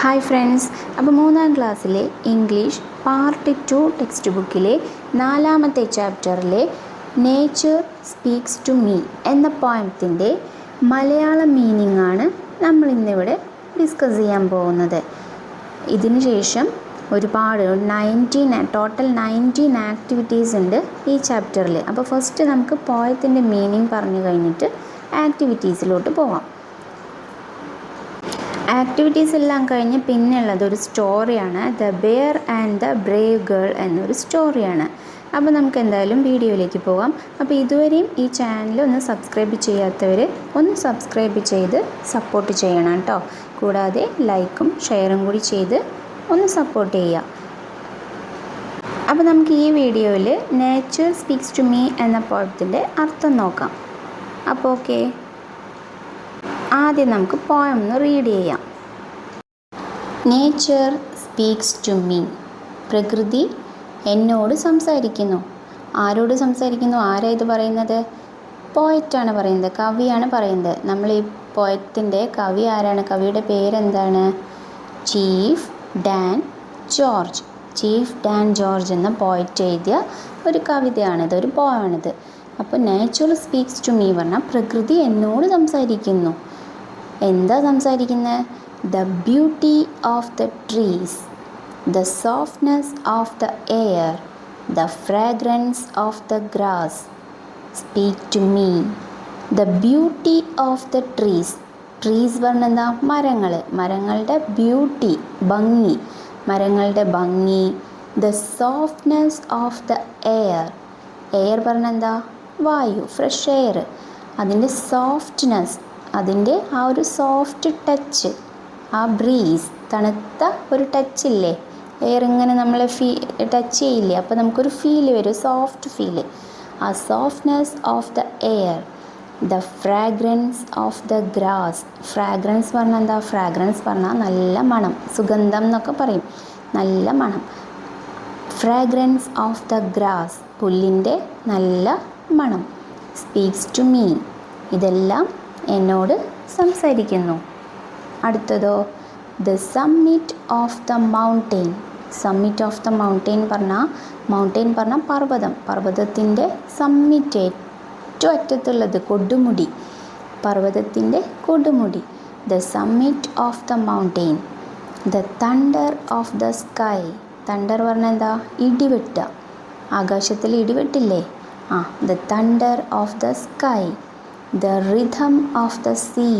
Hi friends, അപ്പോൾ 3ാം ക്ലാസ്സിലെ English part 2 text ബുക്കിലെ 4ാമത്തെ ചാപ്റ്ററിലെ നേച്ചർ സ്പീക്സ് ടു മീ എന്ന പോയത്തിൻ്റെ മലയാളം മീനിങ് ആണ് നമ്മളിന്നിവിടെ ഡിസ്കസ് ചെയ്യാൻ പോകുന്നത്. ഇതിന് ശേഷം ഒരുപാട് ടോട്ടൽ 19 ആക്ടിവിറ്റീസ് ഉണ്ട് ഈ ചാപ്റ്ററിൽ. അപ്പോൾ ഫസ്റ്റ് നമുക്ക് പോയത്തിൻ്റെ മീനിങ് പറഞ്ഞു കഴിഞ്ഞിട്ട് ആക്ടിവിറ്റീസിലോട്ട് പോവാം. ആക്ടിവിറ്റീസ് എല്ലാം കഴിഞ്ഞ് പിന്നെയുള്ളത് ഒരു സ്റ്റോറിയാണ്, the bear and the brave girl എന്നൊരു സ്റ്റോറിയാണ്. അപ്പോൾ നമുക്ക് എന്തായാലും വീഡിയോയിലേക്ക് പോകാം. അപ്പോൾ ഇതുവരെയും ഈ ചാനൽ ഒന്ന് സബ്സ്ക്രൈബ് ചെയ്യാത്തവർ ഒന്ന് സബ്സ്ക്രൈബ് ചെയ്ത് സപ്പോർട്ട് ചെയ്യണം കേട്ടോ. കൂടാതെ ലൈക്കും ഷെയറും കൂടി ചെയ്ത് ഒന്ന് സപ്പോർട്ട് ചെയ്യുക. അപ്പോൾ നമുക്ക് ഈ വീഡിയോയിൽ നേച്ചർ സ്പീക്സ് ടു മീ എന്ന പോയത്തിൻ്റെ അർത്ഥം നോക്കാം. അപ്പോൾ ഓക്കെ, ആദ്യം നമുക്ക് പോയം ഒന്ന് റീഡ് ചെയ്യാം. Nature speaks to me. പ്രകൃതി എന്നോട് സംസാരിക്കുന്നു. ആരോട് സംസാരിക്കുന്നു? ആരാ ഇത് പറയുന്നത്? പോയറ്റാണ് പറയുന്നത്, കവിയാണ് പറയുന്നത്. നമ്മൾ ഈ പോയത്തിൻ്റെ കവി ആരാണ്? കവിയുടെ പേരെന്താണ്? Chief Dan George. Chief Dan George എന്ന പോയറ്റ് എഴുതിയ ഒരു കവിതയാണിത്, ഒരു പോയമാണിത്. അപ്പോൾ നേച്ചർ സ്പീക്സ് ടു മീ പറഞ്ഞാൽ പ്രകൃതി എന്നോട് സംസാരിക്കുന്നു. എന്താ സംസാരിക്കുന്നത്? The beauty of the trees, the softness of the air, the fragrance of the grass speak to me. The beauty of the trees. Trees പറഞ്ഞാൽ എന്താ? മരങ്ങൾ. മരങ്ങളുടെ ബ്യൂട്ടി, ഭംഗി, മരങ്ങളുടെ ഭംഗി. The softness of the air. Air പറഞ്ഞാൽ എന്താ? വായു, ഫ്രഷ് എയർ. അതിൻ്റെ സോഫ്റ്റ്നെസ്, അതിൻ്റെ ആ ഒരു സോഫ്റ്റ് ടച്ച്, ആ ബ്രീസ്, തണുത്ത ഒരു ടച്ച് ഇല്ലേ, എയർ ഇങ്ങനെ നമ്മളെ ടച്ച് ചെയ്യില്ലേ, അപ്പോൾ നമുക്കൊരു ഫീല് വരും, സോഫ്റ്റ് ഫീല്. ആ softness of the air. The fragrance of the grass. Fragrance പറഞ്ഞാൽ എന്താ? ഫ്രാഗ്രൻസ് പറഞ്ഞാൽ നല്ല മണം, സുഗന്ധം എന്നൊക്കെ പറയും, നല്ല മണം. ഫ്രാഗ്രൻസ് ഓഫ് ദ ഗ്രാസ്, പുല്ലിൻ്റെ നല്ല മണം. സ്പീക്സ് ടു മീ, ഇതെല്ലാം എന്നോട് സംസാരിക്കുന്നു. അടുത്തതോ, the summit of the mountain. Summit of the mountain പറഞ്ഞാൽ പർവ്വതം. പർവ്വതത്തിൻ്റെ സമ്മിറ്റ്, ഏറ്റവും അറ്റത്തുള്ളത്, കൊടുമുടി, പർവ്വതത്തിൻ്റെ കൊടുമുടി. The summit of the mountain. The thunder of the sky. Thunder പറഞ്ഞാൽ എന്താ? ഇടിവെട്ട, ആകാശത്തിൽ ഇടിവെട്ടില്ലേ, the thunder of the sky. The rhythm of the sea.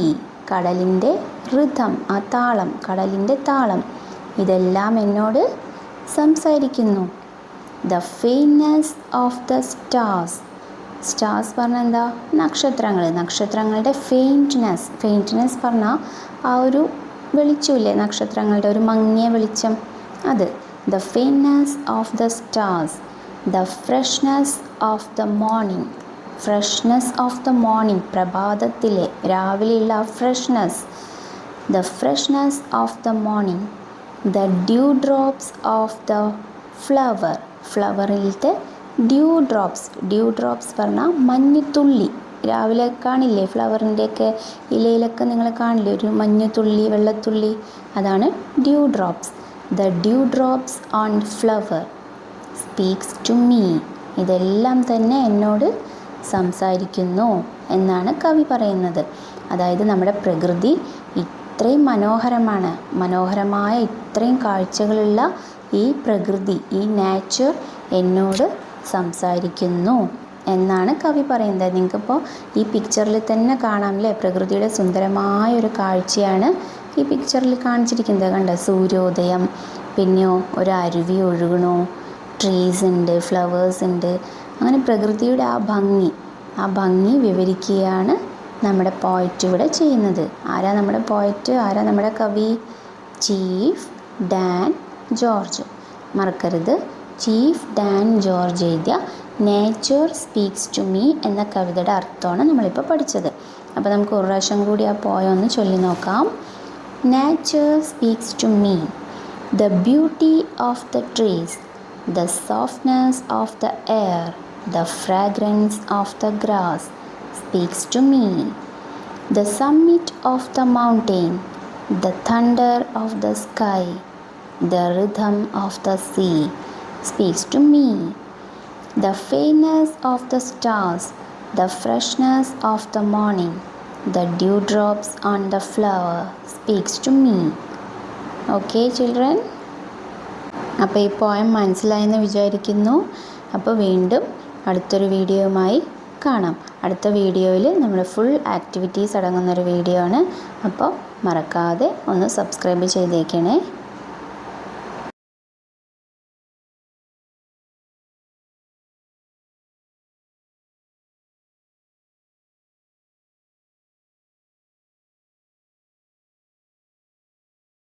കടലിൻ്റെ റിഥം, ആ താളം, കടലിൻ്റെ താളം, ഇതെല്ലാം എന്നോട് സംസാരിക്കുന്നു. The faintness of the stars. Stars പറഞ്ഞാൽ എന്താ? നക്ഷത്രങ്ങൾ. നക്ഷത്രങ്ങളുടെ ഫെയിൻറ്റ്നെസ്. ഫെയിൻറ്റ്നെസ് പറഞ്ഞാൽ ആ ഒരു വെളിച്ചമില്ലേ, നക്ഷത്രങ്ങളുടെ ഒരു മങ്ങിയ വെളിച്ചം, അത്. The faintness of the stars. The freshness of the morning. Freshness of the morning, പ്രഭാതത്തിലെ, രാവിലെയുള്ള ആ freshness. The freshness of the morning. The dew drops of the flower. ഫ്ലവറിലത്തെ ഡ്യൂ ഡ്രോപ്സ്. ഡ്യൂ ഡ്രോപ്സ് പറഞ്ഞാൽ മഞ്ഞുതുള്ളി. രാവിലെ കാണില്ലേ ഫ്ലവറിൻ്റെയൊക്കെ ഇലയിലൊക്കെ നിങ്ങൾ കാണില്ലേ ഒരു മഞ്ഞുതുള്ളി, വെള്ളത്തുള്ളി, അതാണ് dew drops. The dew drops on flower speaks to me. ഇതെല്ലാം തന്നെ എന്നോട് സംസാരിക്കുന്നു എന്നാണ് കവി പറയുന്നത്. അതായത് നമ്മുടെ പ്രകൃതി ഇത്രയും മനോഹരമാണ്, മനോഹരമായ ഇത്രയും കാഴ്ചകളുള്ള ഈ പ്രകൃതി, ഈ നേച്ചർ എന്നോട് സംസാരിക്കുന്നു എന്നാണ് കവി പറയുന്നത്. നിങ്ങൾക്കിപ്പോൾ ഈ പിക്ചറിൽ തന്നെ കാണാമല്ലേ, പ്രകൃതിയുടെ സുന്ദരമായൊരു കാഴ്ചയാണ് ഈ പിക്ചറിൽ കാണിച്ചിരിക്കുന്നത്. കണ്ട, സൂര്യോദയം, പിന്നെയോ ഒരു അരുവി ഒഴുകണു, ട്രീസ് ഉണ്ട്, ഫ്ലവേഴ്സ് ഉണ്ട്, അങ്ങനെ പ്രകൃതിയുടെ ആ ഭംഗി വിവരിക്കുകയാണ് നമ്മുടെ പോയറ്റ് ഇവിടെ ചെയ്യുന്നത്. ആരാ നമ്മുടെ പോയറ്റ്? ആരാ നമ്മുടെ കവി? Chief Dan George. മറക്കരുത്, ചീഫ് ഡാൻ ജോർജ് എഴുതിയ നേച്ചർ സ്പീക്സ് ടു മീ എന്ന കവിതയുടെ അർത്ഥമാണ് നമ്മളിപ്പോൾ പഠിച്ചത്. അപ്പോൾ നമുക്ക് ഒരു പ്രാവശ്യം കൂടി ആ പോയം ഒന്ന് ചൊല്ലി നോക്കാം. Nature speaks to me. The beauty of the trees, the softness of the air, the fragrance of the grass speaks to me. The summit of the mountain, The thunder of the sky, the rhythm of the sea speaks to me. The faintness of the stars, the freshness of the morning, the dewdrops on the flower speaks to me. Okay, children? അപ്പോൾ ഈ poem മനസ്സിലായെന്ന് വിചാരിക്കുന്നു. അപ്പോൾ വീണ്ടും അടുത്തൊരു വീഡിയോയുമായി കാണാം. അടുത്ത വീഡിയോയിൽ നമ്മൾ ഫുൾ ആക്ടിവിറ്റീസ് അടങ്ങുന്നൊരു വീഡിയോ ആണ്. അപ്പോൾ മറക്കാതെ ഒന്ന് സബ്സ്ക്രൈബ് ചെയ്തേക്കണേ.